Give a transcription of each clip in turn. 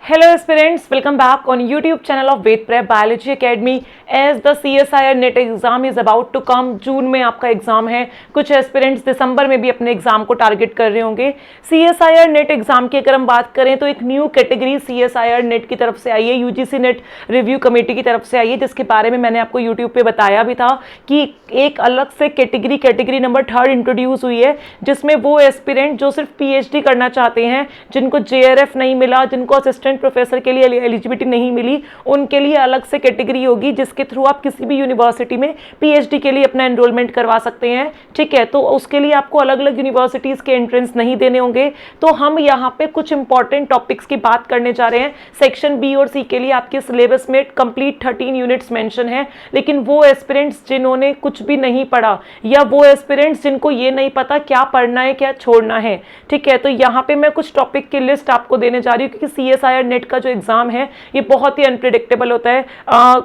Hello aspirants, welcome back on YouTube channel of Ved Prep Biology Academy. As the CSIR NET exam is about to come, जून में आपका exam है। कुछ aspirants दिसंबर में भी अपने एग्जाम को टारगेट कर रहे होंगे। CSIR नेट एग्जाम की अगर हम बात करें तो एक न्यू कैटेगरी CSIR नेट की तरफ से आई है, UGC नेट रिव्यू कमेटी की तरफ से आई है, जिसके बारे में मैंने आपको यूट्यूब पे बताया भी था कि एक अलग से कैटेगरी नंबर 3 इंट्रोड्यूस हुई है, जिसमें वो एस्पिरेंट जो सिर्फ PhD करना चाहते हैं, जिनको JRF नहीं मिला, जिनको असिस्टेंट प्रोफेसर के लिए एलिजिबिलिटी नहीं मिली, उनके लिए अलग से कैटेगरी होगी जिसके थ्रू आप किसी भी यूनिवर्सिटी में PhD के लिए अपना एनरोलमेंट करवा सकते हैं। ठीक है, तो उसके लिए आपको अलग अलग यूनिवर्सिटीज के एंट्रेंस नहीं देने होंगे। तो हम यहाँ पे कुछ इंपॉर्टेंट टॉपिक्स की बात करने जा रहे हैं। सेक्शन बी और सी के लिए आपके सिलेबस में कंप्लीट 13 यूनिट्स मेंशन है, लेकिन वो एस्पिरेंट्स जिन्होंने कुछ भी नहीं पढ़ा या वो एस्पिरेंट्स जिनको ये नहीं पता क्या पढ़ना है क्या छोड़ना है, ठीक है, तो यहाँ पे मैं कुछ टॉपिक की लिस्ट आपको देने जा रही हूँ, क्योंकि CSIR नेट का जो एग्जाम है ये बहुत ही अनप्रिडिक्टेबल होता है।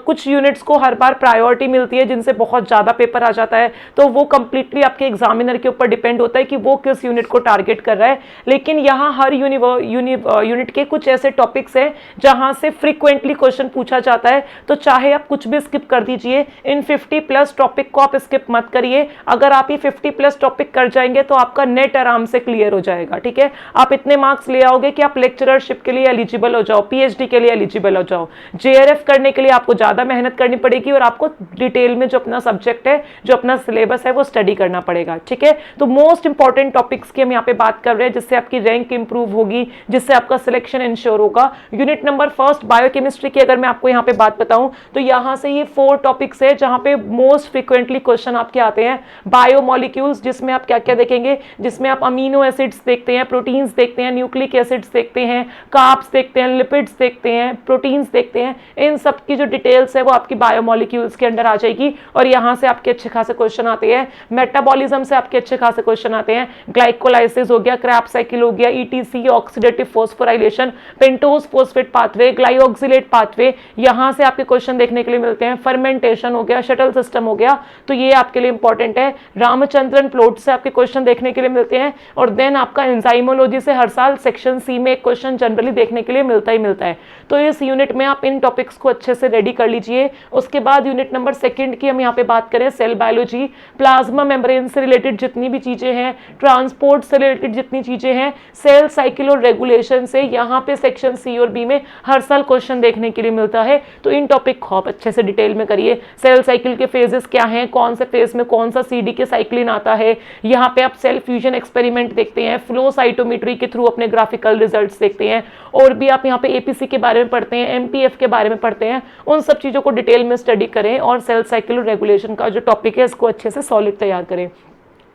कुछ यूनिट्स को हर बार प्रायोरिटी मिलती है जिनसे बहुत ज्यादा पेपर आ जाता है, तो वो कंप्लीटली आपके एग्जामिनर के ऊपर डिपेंड होता है कि वो किस यूनिट को टारगेट कर रहा है। लेकिन यहाँ हर यूनिट के कुछ ऐसे टॉपिक्स हैं जहां से फ्रीक्वेंटली क्वेश्चन पूछा जाता है, तो चाहे आप कुछ भी स्किप कर दीजिए, इन 50+ टॉपिक को आप स्किप मत करिए। अगर आप ये 50+ टॉपिक कर जाएंगे तो आपका नेट आराम से क्लियर हो जाएगा। ठीक है, आप इतने मार्क्स ले आओगे कि आप लेक्चररशिप के लिए एलिजिबल हो जाओ, PhD के लिए एलिजिबल हो जाओ। JRF करने के लिए आपको ज्यादा मेहनत करनी पड़ेगी और आपको डिटेल में जो अपना सब्जेक्ट है, जो अपना सिलेबस है, वो स्टडी करना पड़ेगा। ठीक है, तो मोस्ट इंपॉर्टेंट टॉपिक्स की हम यहाँ पे बात कर रहे हैं, जिससे आपकी रैंक इंप्रूव होगी, जिससे आपका सिलेक्शन इंश्योर होगा। यूनिट नंबर 1 बायोकेमिस्ट्री की अगर मैं आपको यहाँ पे बात बताऊं तो यहाँ से ये 4 टॉपिक्स है जहाँ पे मोस्ट फ्रिक्वेंटली क्वेश्चन आपके आते हैं। बायोमोलिक्यूल्स, जिसमें आप क्या क्या देखेंगे, जिसमें आप अमीनो एसिड्स देखते हैं, प्रोटीन्स देखते हैं, न्यूक्लिक एसिड्स देखते हैं, कार्ब्स देखते हैं, लिपिड्स देखते हैं, प्रोटीन्स देखते हैं। इन सब की जो डिटेल्स है वो आपकी बायोमोलिक्यूल्स के अंडर आ जाएगी और यहाँ से आपके अच्छे खासे क्वेश्चन आते हैं। मेटाबॉलिज्म से आपके अच्छे खासे क्वेश्चन आते हैं। ग्लाइकोलाइसिस हो गया, क्रैब साइकिल हो गया, ETC oxidative phosphorylation, pentose phosphate pathway, glyoxylate pathway, यहाँ से आपके क्वेश्चन देखने के लिए मिलते हैं। फर्मेंटेशन हो गया, शटल सिस्टम हो गया, तो ये आपके लिए इंपॉर्टेंट है। रामचंद्रन प्लॉट से आपके क्वेश्चन देखने के लिए मिलते हैं। और देन आपका एंजाइमोलॉजी से हर साल सेक्शन सी में एक क्वेश्चन जनरली देखने के लिए मिलता ही मिलता है। तो इस यूनिट में आप इन टॉपिक्स को अच्छे से रेडी कर लीजिए। उसके बाद यूनिट नंबर 2 की हम यहाँ पे बात करें, सेल बायोलॉजी, प्लाज्मा मेम्ब्रेन से रिलेटेड जितनी भी चीजें हैं, ट्रांसपोर्ट से रिलेटेड जितनी चीजें हैं, सेल साइकिल और रेगुलेशन से यहाँ पे सेक्शन सी और बी में हर साल क्वेश्चन देखने के लिए मिलता है। तो इन टॉपिक को आप अच्छे से डिटेल में करिए। सेल साइकिल के फेजेस क्या हैं, कौन से फेज में कौन सा CD के साइक्लिन आता है, यहाँ पे आप सेल फ्यूजन एक्सपेरिमेंट देखते हैं, फ्लो साइटोमेट्री के थ्रू अपने ग्राफिकल रिजल्ट्स देखते हैं, और भी आप यहाँ पे APC के बारे में पढ़ते हैं, MPF के बारे में पढ़ते हैं। उन सब चीजों को डिटेल में स्टडी करें और सेल साइकिल और रेगुलेशन का जो टॉपिक है इसको अच्छे से सॉलिड तैयार करें।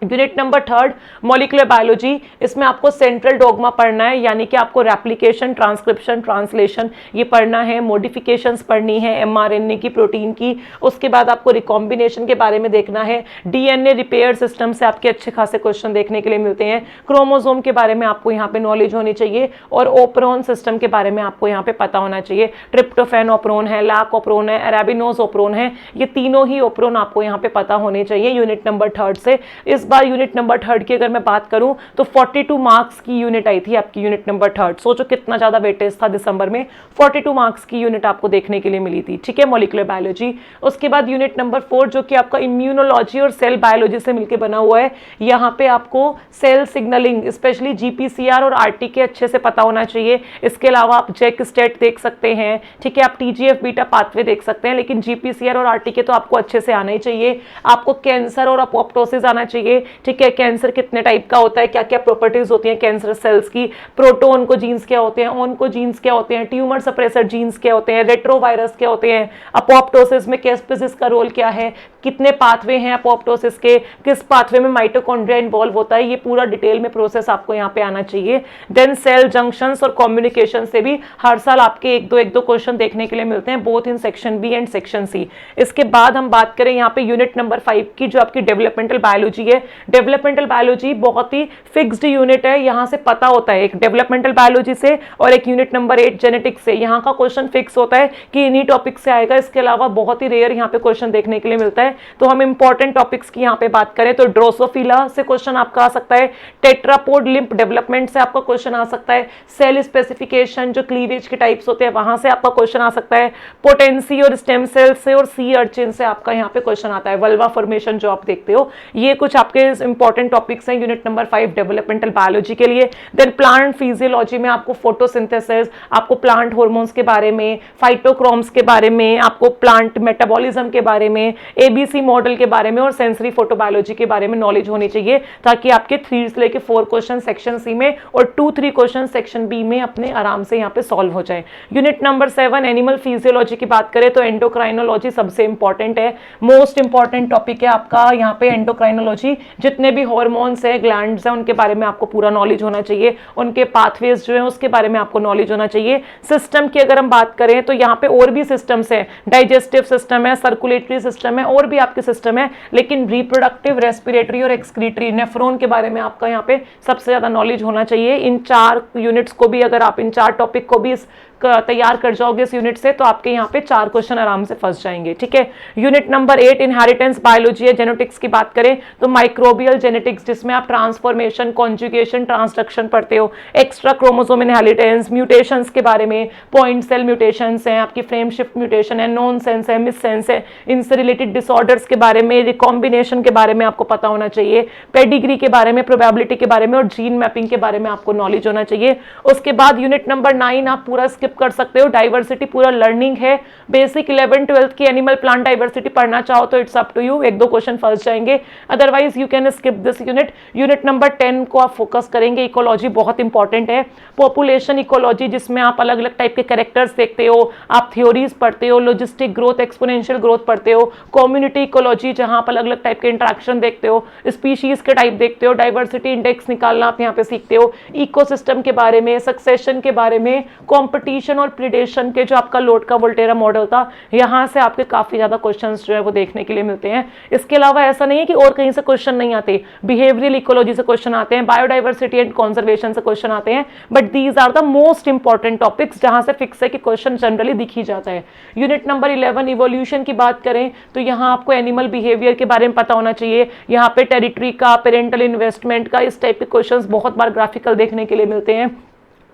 यूनिट नंबर 3 मॉलिक्यूलर बायोलॉजी, इसमें आपको सेंट्रल डोगमा पढ़ना है, यानी कि आपको रेप्लिकेशन, ट्रांसक्रिप्शन, ट्रांसलेशन ये पढ़ना है, मॉडिफिकेशंस पढ़नी है mRNA की, प्रोटीन की। उसके बाद आपको रिकॉम्बिनेशन के बारे में देखना है। DNA रिपेयर सिस्टम से आपके अच्छे खासे क्वेश्चन देखने के लिए मिलते हैं। क्रोमोसोम के बारे में आपको यहाँ पे नॉलेज होनी चाहिए और ओपरोन सिस्टम के बारे में आपको यहाँ पे पता होना चाहिए। ट्रिप्टोफैन ओपरोन है, लैक ओपरोन है, अरेबिनोज ओपरोन है, ये तीनों ही ओपरोन आपको यहाँ पे पता होने चाहिए यूनिट नंबर 3 से। इस बार यूनिट नंबर 3 की अगर मैं बात करूं तो 42 मार्क्स की यूनिट आई थी आपकी यूनिट नंबर 3। सोचो कितना ज्यादा वेटेज था, दिसंबर में 42 मार्क्स की यूनिट आपको देखने के लिए मिली थी। ठीक है, मॉलिक्यूलर बायोलॉजी। उसके बाद यूनिट नंबर 4 जो कि आपका इम्यूनोलॉजी और सेल बायोलॉजी से मिलकर बना हुआ है। यहाँ पे आपको सेल सिग्नलिंग, स्पेशली GPCR और RTK अच्छे से पता होना चाहिए। इसके अलावा आप जेक स्टेट देख सकते हैं, ठीक है, आप TGF बीटा पाथवे देख सकते हैं, लेकिन GPCR और RTK तो आपको अच्छे से आना ही चाहिए। आपको कैंसर और अपोप्टोसिस आना चाहिए। ठीक है, कैंसर कितने टाइप का होता है, क्या क्या प्रॉपर्टीज होती हैं कैंसर सेल्स की, प्रोटोन जीन्स क्या होते हैं, ऑनको जीन्स क्या होते हैं, ट्यूमर सप्रेसर जीन्स क्या होते हैं, रेट्रोवायरस क्या होते हैं, अपोप्टोसिस में कैस्पेसिस का रोल क्या है, कितने पाथवे हैं अपोप्टोसिस के, किस पाथवे में माइटोकॉन्ड्रिया इन्वॉल्व होता है, ये पूरा डिटेल में प्रोसेस आपको यहाँ पे आना चाहिए। देन सेल जंक्शंस और कम्युनिकेशन से भी हर साल आपके एक दो क्वेश्चन देखने के लिए मिलते हैं, both in section B and section C. इसके बाद हम बात करें यहाँ पे यूनिट नंबर 5 की, जो आपकी डेवलपमेंटल बायोलॉजी है। डेवलपमेंटल बायोलॉजी बहुत ही फिक्स्ड यूनिट है, यहाँ से पता होता है एक डेवलपमेंटल बायोलॉजी से और एक यूनिट नंबर 8 जेनेटिक्स से, यहाँ का क्वेश्चन फिक्स होता है कि इन्हीं टॉपिक से आएगा। इसके अलावा बहुत ही रेयर यहाँ पे क्वेश्चन देखने के लिए मिलता है। तो हम इंपॉर्टेंट टॉपिक्स की यहाँ पे बात करें तो ड्रोसोफिला से क्वेश्चन आपका आ सकता है, टेट्रापोड लिम्फ डेवलपमेंट से आपका क्वेश्चन आ सकता है, सेल स्पेसिफिकेशन जो क्लीवेज के टाइप्स होते हैं वहां से आपका क्वेश्चन आ सकता है, पोटेंसी और स्टेम सेल से और सी अर्चिन से आपका यहाँ पे क्वेश्चन आता है, वल्वा फॉर्मेशन जो आप देखते हो। ये कुछ आपके इंपॉर्टेंट टॉपिक्स हैं यूनिट नंबर 5 डेवलपमेंटल बायोलॉजी के लिए। देन प्लांट फिजियोलॉजी में आपको फोटोसिंथेसिस, आपको प्लांट हार्मोन्स के बारे में, फाइटोक्रोम्स के बारे में, आपको प्लांट मेटाबॉलिज्म के बारे में, एबीसी मॉडल के बारे में और सेंसरी फोटोबायोलॉजी के बारे में नॉलेज होनी चाहिए, ताकि आपके 3 से लेके 4 क्वेश्चन सेक्शन सी में और 2-3 क्वेश्चन सेक्शन बी में अपने आराम से यहाँ पे सॉल्व हो जाए। यूनिट नंबर 7 एनिमल फिजियोलॉजी की बात करें तो एंडोक्राइनोलॉजी सबसे इंपॉर्टेंट है, मोस्ट इंपॉर्टेंट टॉपिक है आपका यहाँ पे एंडोक्राइनोलॉजी। जितने भी हार्मोन्स है, ग्लैंड्स है, उनके बारे में आपको पूरा नॉलेज होना चाहिए, उनके पाथवेज जो है उसके बारे में आपको नॉलेज होना चाहिए। सिस्टम की अगर हम बात करें तो यहाँ पे और भी सिस्टम्स है, डाइजेस्टिव सिस्टम है, सर्कुलेटरी सिस्टम है, और भी आपके सिस्टम है, लेकिन रिप्रोडक्टिव, रेस्पिरेटरी और एक्सक्रीटरी, नेफ्रॉन के बारे में आपका यहाँ पे सबसे ज्यादा नॉलेज होना चाहिए। इन 4 यूनिट्स को भी, अगर आप इन 4 टॉपिक को भी तैयार कर जाओगे इस यूनिट से, तो आपके यहाँ पे 4 क्वेश्चन आराम से फंस जाएंगे, ठीक है। यूनिट नंबर 8 इनहेरिटेंस बायोलॉजी है। जेनेटिक्स की बात करें तो माइक्रोबियल जेनेटिक्स, जिसमें आप ट्रांसफॉर्मेशन, कॉन्जुगेशन, ट्रांसडक्शन पढ़ते हो, एक्स्ट्रा क्रोमोसोम इनहेरिटेंस, म्यूटेशंस के बारे में, पॉइंट सेल म्यूटेशंस हैं, आपकी फ्रेम शिफ्ट म्यूटेशन है, नॉन सेंस है, मिस सेंस है, इनसे रिलेटेड डिसऑर्डर्स के बारे में, रिकॉम्बिनेशन के बारे में आपको पता होना चाहिए, पेडिग्री के बारे में, प्रोबेबिलिटी के बारे में और जीन मैपिंग के बारे में आपको नॉलेज होना चाहिए। उसके बाद यूनिट नंबर 9 आप पूरा कर सकते हो, डाइवर्सिटी पूरा लर्निंग है। बेसिक 11-12 की एनिमल प्लांट डाइवर्सिटी पढ़ना चाहो तो it's up to you, 1-2 question फंस जाएंगे, otherwise you can skip this unit. Unit number 10 को आप फोकस करेंगे, इकोलॉजी बहुत इंपॉर्टेंट है, पॉपुलेशन इकोलॉजी, जिसमें आप अलग अलग टाइप के कैरेक्टर्स देखते हो, आप थ्योरीज पढ़ते हो, लॉजिस्टिक ग्रोथ, एक्सपोनेंशियल ग्रोथ पढ़ते हो, कम्युनिटी इकोलॉजी जहां आप अलग अलग टाइप के इंटरेक्शन देखते हो, स्पीशीज के टाइप देखते हो, डाइवर्सिटी इंडेक्स निकालना आप यहाँ पे सीखते हो, इकोसिस्टम के बारे में, सक्सेशन के बारे में, कॉम्पिटिशन और प्रिडेशन के जो आपका लोड का वोल्टेरा मॉडल था, यहाँ से आपके काफी ज्यादा क्वेश्चंस जो है वो देखने के लिए मिलते हैं। इसके अलावा ऐसा नहीं है कि और कहीं से क्वेश्चन नहीं आते, बिहेवियरल इकोलॉजी से क्वेश्चन आते हैं, बायोडाइवर्सिटी एंड कंजर्वेशन से क्वेश्चन आते हैं, but these are the most important topics जहां से फिक्स है कि क्वेश्चन जनरली दिख ही जाता है। यूनिट नंबर 11 इवोल्यूशन की बात करें तो यहाँ आपको एनिमल बिहेवियर के बारे में पता होना चाहिए, यहाँ पे टेरिटरी का, पेरेंटल इन्वेस्टमेंट का, इस टाइप के क्वेश्चंस बहुत बार ग्राफिकल देखने के लिए मिलते हैं।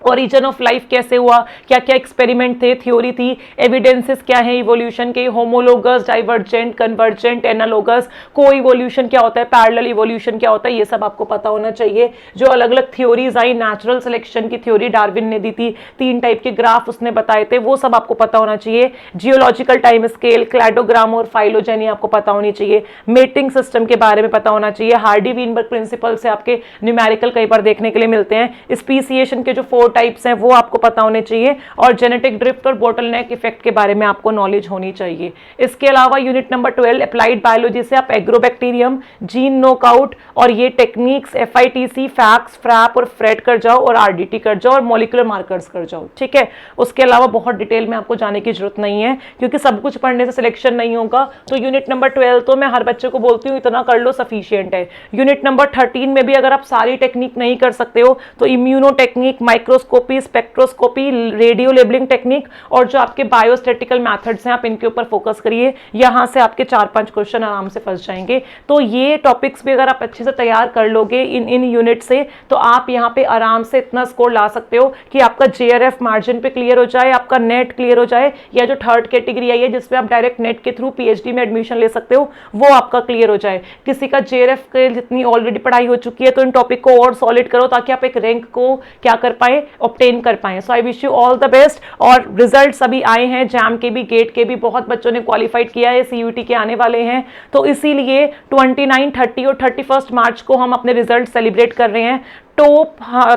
ओरिजिन ऑफ लाइफ कैसे हुआ, क्या क्या एक्सपेरिमेंट थे, थ्योरी थी, एविडेंसेस क्या है इवोल्यूशन के, होमोलोगस, डाइवर्जेंट, कन्वर्जेंट, एनालोगस, को इवोल्यूशन क्या होता है, पैरेलल इवोल्यूशन क्या होता है, ये सब आपको पता होना चाहिए। जो अलग अलग थ्योरीज आई, नेचुरल सिलेक्शन की थ्योरी डार्विन ने दी थी, 3 टाइप के ग्राफ उसने बताए थे, वो सब आपको पता होना चाहिए। जियोलॉजिकल टाइम स्केल, क्लैडोग्राम और फाइलोजेनी आपको पता होनी चाहिए। मेटिंग सिस्टम के बारे में पता होना चाहिए। हार्डी वीनबर्ग प्रिंसिपल से आपके न्यूमेरिकल कई बार देखने के लिए मिलते हैं। स्पीसिएशन के जो 4 टाइप्स हैं वो आपको पता होने चाहिए और जेनेटिक ड्रिफ्ट और बोटलनेक इफेक्ट के बारे में आपको नॉलेज होनी चाहिए। इसके अलावा यूनिट नंबर 12 अप्लाइड बायोलॉजी से आप एग्रोबैक्टीरियम, जीन नॉकआउट और ये टेक्निक्स, FITC, फैक्स, फ्रैप और फ्रेड कर जाओ और RDT कर जाओ और मॉलिक्यूलर मार्कर्स कर जाओ, ठीक है। उसके अलावा बहुत डिटेल में आपको जाने की जरूरत नहीं है क्योंकि सब कुछ पढ़ने से सिलेक्शन नहीं होगा। तो यूनिट नंबर 12 तो मैं हर बच्चे को बोलती हूँ इतना कर लो, सफिशिएंट है। यूनिट नंबर 13 में भी अगर आप सारी टेक्निक नहीं कर सकते हो तो immuno technique, microscopy, spectroscopy, radio labelling technique और जो आपके बायोस्टैटिकल मेथड्स हैं आप इनके ऊपर फोकस करिए। यहां से आपके 4-5 क्वेश्चन आराम से फंस जाएंगे। तो ये टॉपिक्स भी अगर आप अच्छे से तैयार कर लोगे इन यूनिट से तो आप यहाँ पे आराम से इतना स्कोर ला सकते हो कि आपका JRF मार्जिन पे क्लियर हो जाए, आपका नेट क्लियर हो जाए, या जो 3rd कैटेगरी आई है जिसमें आप डायरेक्ट नेट के थ्रू PhD में एडमिशन ले सकते हो वो आपका क्लियर हो जाए। किसी का JRF के जितनी ऑलरेडी पढ़ाई हो चुकी है तो इन टॉपिक को और सॉलिड करो ताकि आप एक रैंक को क्या कर पाए, ऑब्टेन कर पाए। So I wish you all the best. और रिजल्ट्स अभी आए हैं, जैम के भी, गेट के भी, बहुत बच्चों ने क्वालिफाइड किया है, CUT के आने वाले हैं। तो इसीलिए 29, 30 और 31 मार्च को हम अपने रिजल्ट सेलिब्रेट कर रहे हैं। टॉप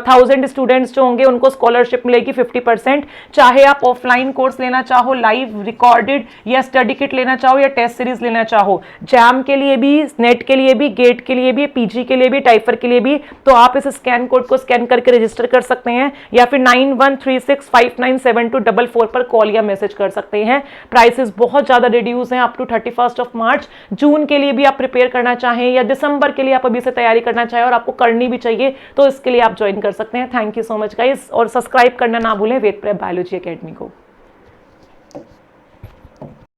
1000 स्टूडेंट्स जो होंगे उनको स्कॉलरशिप मिलेगी 50%। चाहे आप ऑफलाइन कोर्स लेना चाहो, लाइव रिकॉर्डेड, या स्टडी किट लेना चाहो, या टेस्ट सीरीज लेना चाहो, जैम के लिए भी, नेट के लिए भी, गेट के लिए भी, पीजी के लिए भी, टाइफर के लिए भी, तो आप इस स्कैन कोड को स्कैन करके रजिस्टर कर सकते हैं, या फिर 9136597244 पर कॉल या मैसेज कर सकते हैं। प्राइसेस बहुत ज्यादा रिड्यूस हैं अप टू 31 मार्च। जून के लिए भी आप प्रिपेयर करना चाहें या दिसंबर के लिए आप अभी से तैयारी करना चाहें और आपको करनी भी चाहिए, तो इसके लिए आप ज्वाइन कर सकते हैं। Thank you so much guys, और सब्सक्राइब करना ना भूलें वेद प्रेप बायोलॉजी एकेडमी को।